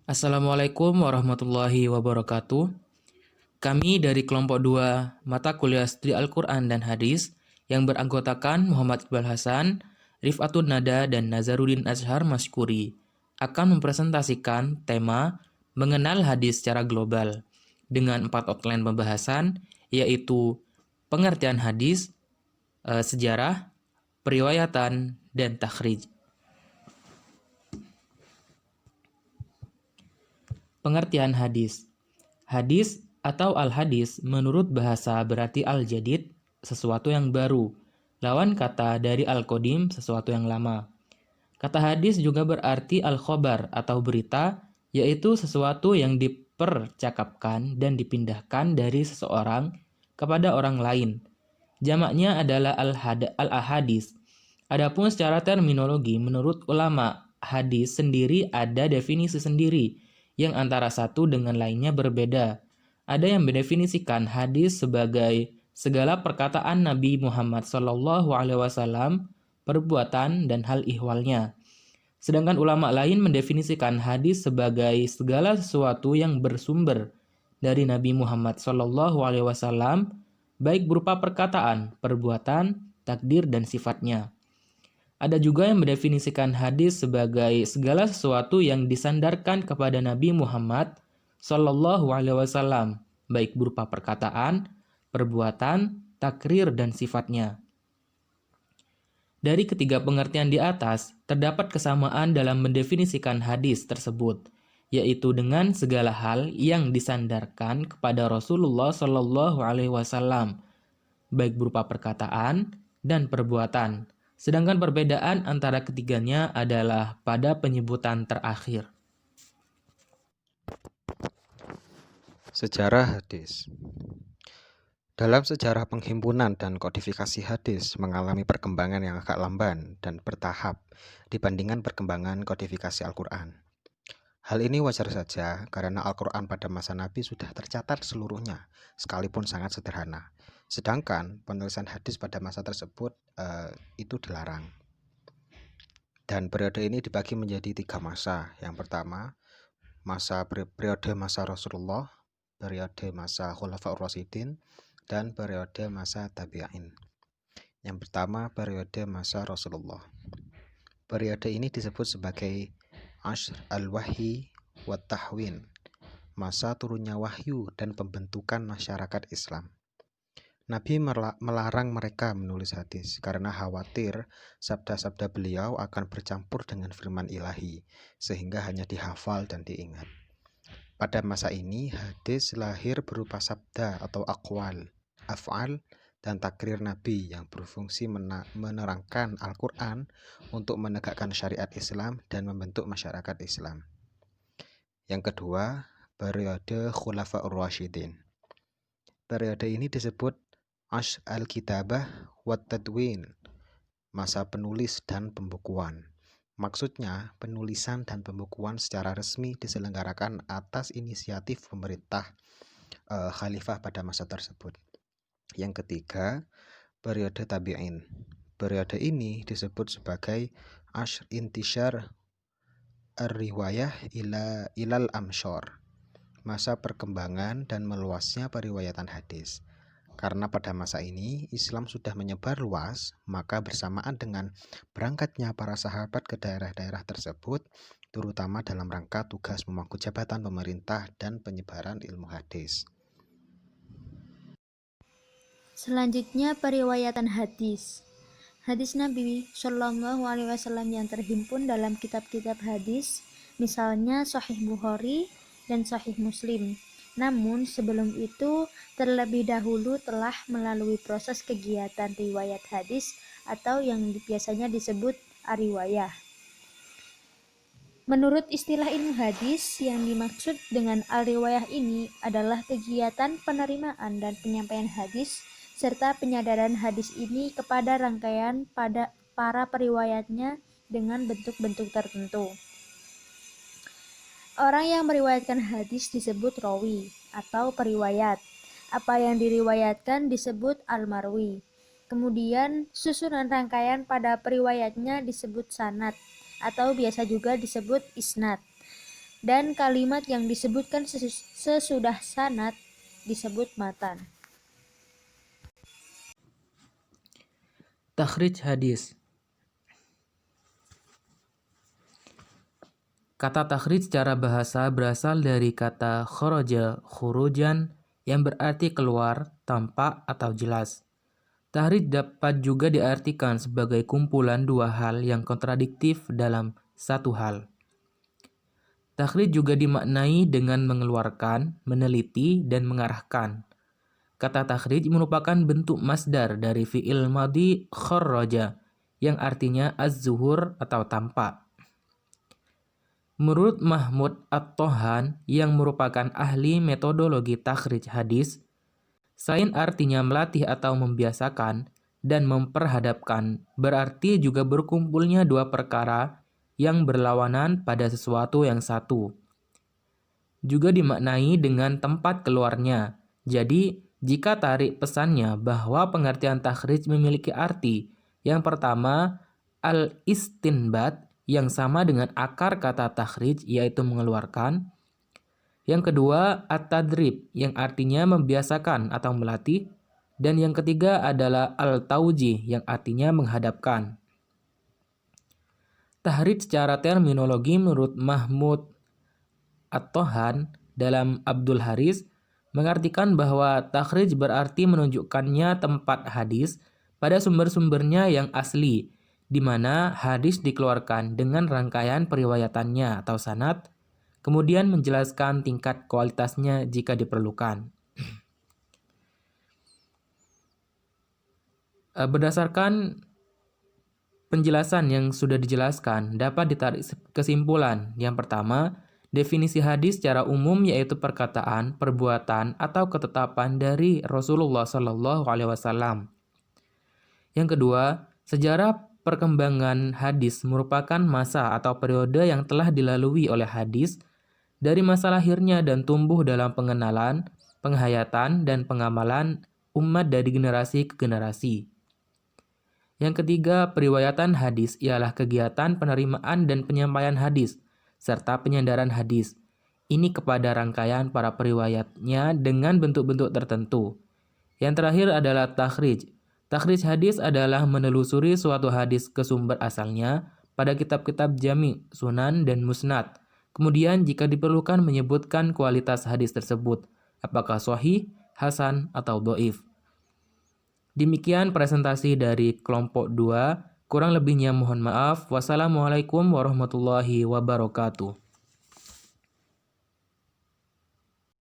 Assalamualaikum warahmatullahi wabarakatuh. Kami dari kelompok 2 mata kuliah studi Al-Quran dan Hadis yang beranggotakan Muhammad Iqbal Hasan, Rifatun Nada, dan Nazaruddin Azhar Maskuri akan mempresentasikan tema mengenal hadis secara global dengan 4 outline pembahasan, yaitu pengertian hadis, sejarah, periwayatan, dan takhrij. Pengertian hadis. Hadis atau al-hadis menurut bahasa berarti al-jadid, sesuatu yang baru. Lawan kata dari al-qadim, sesuatu yang lama. Kata hadis juga berarti al-khobar atau berita, yaitu sesuatu yang dipercakapkan dan dipindahkan dari seseorang kepada orang lain. Jamaknya adalah al-ahadis. Adapun secara terminologi, menurut ulama, hadis sendiri ada definisi sendiri yang antara satu dengan lainnya berbeda. Ada yang mendefinisikan hadis sebagai segala perkataan Nabi Muhammad SAW, perbuatan, dan hal ihwalnya. Sedangkan ulama lain mendefinisikan hadis sebagai segala sesuatu yang bersumber dari Nabi Muhammad SAW, baik berupa perkataan, perbuatan, takdir, dan sifatnya. Ada juga yang mendefinisikan hadis sebagai segala sesuatu yang disandarkan kepada Nabi Muhammad SAW, baik berupa perkataan, perbuatan, takrir, dan sifatnya. Dari ketiga pengertian di atas, terdapat kesamaan dalam mendefinisikan hadis tersebut, yaitu dengan segala hal yang disandarkan kepada Rasulullah SAW, baik berupa perkataan dan perbuatan. Sedangkan perbedaan antara ketiganya adalah pada penyebutan terakhir. Sejarah hadis. Dalam sejarah penghimpunan dan kodifikasi hadis mengalami perkembangan yang agak lamban dan bertahap dibandingkan perkembangan kodifikasi Al-Quran. Hal ini wajar saja karena Al-Quran pada masa Nabi sudah tercatat seluruhnya, sekalipun sangat sederhana. Sedangkan penulisan hadis pada masa tersebut itu dilarang. Dan periode ini dibagi menjadi 3 masa. Yang pertama, periode masa Rasulullah, periode masa Khulafaur Rasyidin, dan periode masa Tabi'in. Yang pertama, periode masa Rasulullah. Periode ini disebut sebagai Ashr al-Wahyi wa Tahwin, masa turunnya wahyu dan pembentukan masyarakat Islam. Nabi melarang mereka menulis hadis karena khawatir sabda-sabda beliau akan bercampur dengan firman ilahi, sehingga hanya dihafal dan diingat. Pada masa ini, hadis lahir berupa sabda atau aqwal, af'al, dan takrir Nabi yang berfungsi menerangkan Al-Quran untuk menegakkan syariat Islam dan membentuk masyarakat Islam. Yang kedua, periode Khulafaur Rasyidin. Periode ini disebut Ashr al-Kitabah wa Tadwin, masa penulis dan pembukuan. Maksudnya, penulisan dan pembukuan secara resmi diselenggarakan atas inisiatif pemerintah khalifah pada masa tersebut. Yang ketiga, periode Tabi'in. Periode ini disebut sebagai Ashr intishar ar-riwayah ilal amshor, masa perkembangan dan meluasnya periwayatan hadis. Karena pada masa ini Islam sudah menyebar luas, maka bersamaan dengan berangkatnya para sahabat ke daerah-daerah tersebut, terutama dalam rangka tugas memangku jabatan pemerintah dan penyebaran ilmu hadis. Selanjutnya periwayatan hadis. Hadis Nabi Shallallahu Alaihi Wasallam yang terhimpun dalam kitab-kitab hadis, misalnya Sahih Bukhari dan Sahih Muslim. Namun sebelum itu terlebih dahulu telah melalui proses kegiatan riwayat hadis atau yang biasanya disebut ariwayah. Menurut istilah ilmu hadis, yang dimaksud dengan al-riwayah ini adalah kegiatan penerimaan dan penyampaian hadis serta penyadaran hadis ini kepada rangkaian pada para periwayatnya dengan bentuk-bentuk tertentu. Orang yang meriwayatkan hadis disebut rawi atau periwayat. Apa yang diriwayatkan disebut al-marwi. Kemudian susunan rangkaian pada periwayatnya disebut sanad atau biasa juga disebut isnad. dan kalimat yang disebutkan sesudah sanad disebut matan. Takhrij hadis. Kata takhrij secara bahasa berasal dari kata kharaja, khurujan, yang berarti keluar, tampak, atau jelas. Takhrij dapat juga diartikan sebagai kumpulan dua hal yang kontradiktif dalam satu hal. Takhrij juga dimaknai dengan mengeluarkan, meneliti, dan mengarahkan. Kata takhrij merupakan bentuk masdar dari fi'il madhi kharraja, yang artinya az-zuhur atau tampak. Menurut Mahmud At-Tohan yang merupakan ahli metodologi takhrij hadis, selain artinya melatih atau membiasakan dan memperhadapkan, berarti juga berkumpulnya dua perkara yang berlawanan pada sesuatu yang satu. Juga dimaknai dengan tempat keluarnya. Jadi, jika tarik pesannya bahwa pengertian takhrij memiliki arti, yang pertama, al-istinbat, yang sama dengan akar kata takhrij, yaitu mengeluarkan. Yang kedua, at-tadrib, yang artinya membiasakan atau melatih. Dan yang ketiga adalah al-taujih, yang artinya menghadapkan. Takhrij secara terminologi menurut Mahmud At-Tohan dalam Abdul Haris mengartikan bahwa takhrij berarti menunjukkannya tempat hadis pada sumber-sumbernya yang asli, di mana hadis dikeluarkan dengan rangkaian periwayatannya atau sanad, kemudian menjelaskan tingkat kualitasnya jika diperlukan. Berdasarkan penjelasan yang sudah dijelaskan, dapat ditarik kesimpulan. Yang pertama, definisi hadis secara umum yaitu perkataan, perbuatan, atau ketetapan dari Rasulullah SAW. Yang kedua, sejarah perkembangan hadis merupakan masa atau periode yang telah dilalui oleh hadis dari masa lahirnya dan tumbuh dalam pengenalan, penghayatan, dan pengamalan umat dari generasi ke generasi. Yang ketiga, periwayatan hadis ialah kegiatan penerimaan dan penyampaian hadis, serta penyandaran hadis. Ini kepada rangkaian para periwayatnya dengan bentuk-bentuk tertentu. Yang terakhir adalah takhrij. Takhrij hadis adalah menelusuri suatu hadis ke sumber asalnya pada kitab-kitab jami, sunan, dan musnad. Kemudian jika diperlukan menyebutkan kualitas hadis tersebut, apakah sahih, hasan, atau dhaif. Demikian presentasi dari kelompok 2. Kurang lebihnya mohon maaf. Wassalamualaikum warahmatullahi wabarakatuh.